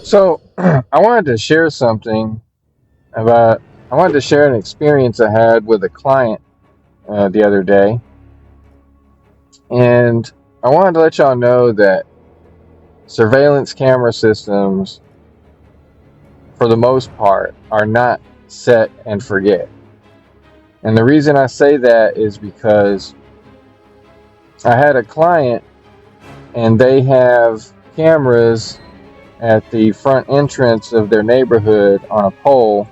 So I wanted to share something I wanted to share an experience I had with a client the other day. And I wanted to let y'all know that surveillance camera systems, for the most part, are not set and forget. And the reason I say that is because I had a client and they have cameras at the front entrance of their neighborhood on a pole.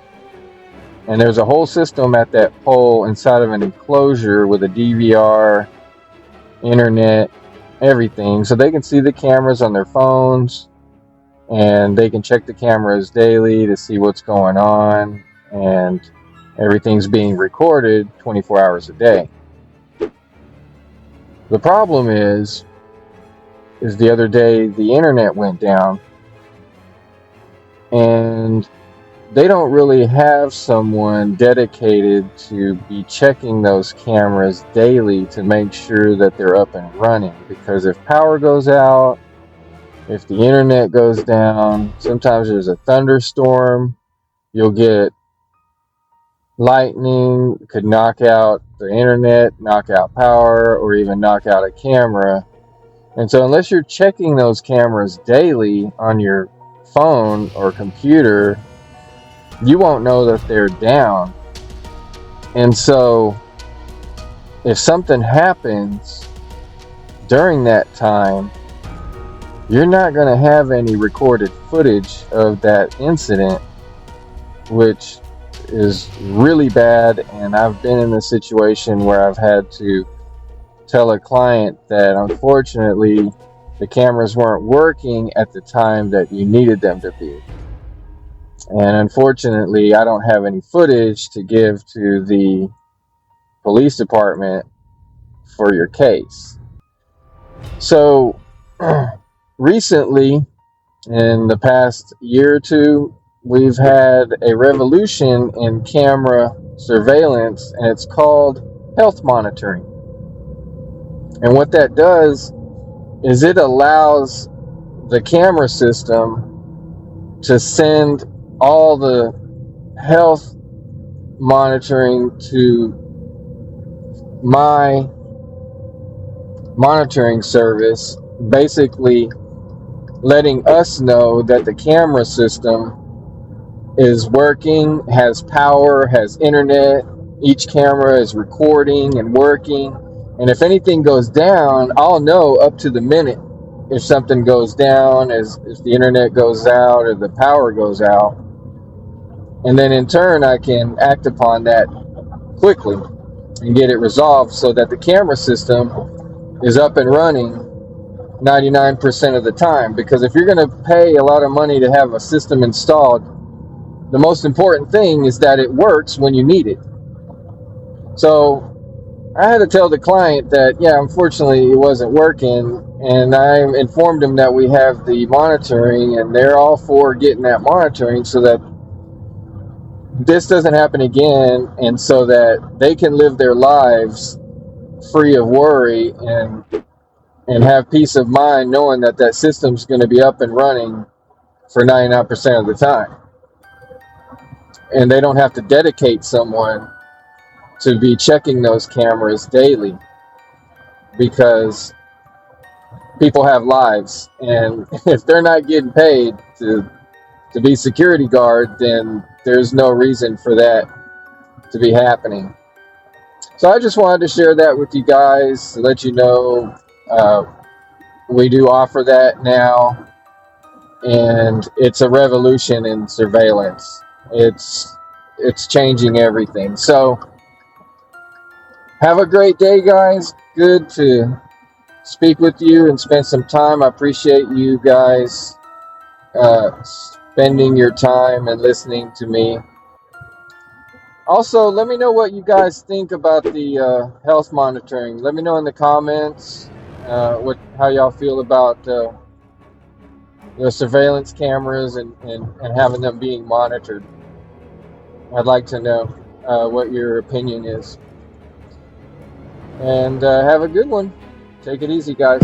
And there's a whole system at that pole inside of an enclosure with a DVR, internet, everything. So they can see the cameras on their phones and they can check the cameras daily to see what's going on. And everything's being recorded 24 hours a day. The problem is the other day the internet went down and they don't really have someone dedicated to be checking those cameras daily to make sure that they're up and running. Because if power goes out, if the internet goes down, sometimes there's a thunderstorm, you'll get lightning, could knock out the internet, knock out power, or even knock out a camera. And so unless you're checking those cameras daily on your phone or computer, you won't know that they're down. And so if something happens during that time, you're not going to have any recorded footage of that incident, which is really bad. And I've been in a situation where I've had to tell a client that unfortunately the cameras weren't working at the time that you needed them to be. And unfortunately, I don't have any footage to give to the police department for your case. So recently, in the past year or two, we've had a revolution in camera surveillance, and it's called health monitoring. And what that does is it allows the camera system to send all the health monitoring to my monitoring service, basically letting us know that the camera system is working, has power, has internet, each camera is recording and working. And if anything goes down, I'll know up to the minute if something goes down, if the internet goes out or the power goes out. And then in turn, I can act upon that quickly and get it resolved so that the camera system is up and running 99% of the time. Because if you're going to pay a lot of money to have a system installed, the most important thing is that it works when you need it. So I had to tell the client that, yeah, unfortunately it wasn't working. And I informed them that we have the monitoring and they're all for getting that monitoring so that this doesn't happen again, and so that they can live their lives free of worry and have peace of mind knowing that that system's going to be up and running for 99% of the time. And they don't have to dedicate someone to be checking those cameras daily, because people have lives, and if they're not getting paid to be security guard, then there's no reason for that to be happening. So I just wanted to share that with you guys to let you know we do offer that now, and it's a revolution in surveillance. It's changing everything. So have a great day, guys. Good to speak with you and spend some time. I appreciate you guys spending your time and listening to me. Also, let me know what you guys think about the health monitoring. Let me know in the comments how y'all feel about the surveillance cameras and having them being monitored. I'd like to know what your opinion is. And have a good one. Take it easy, guys.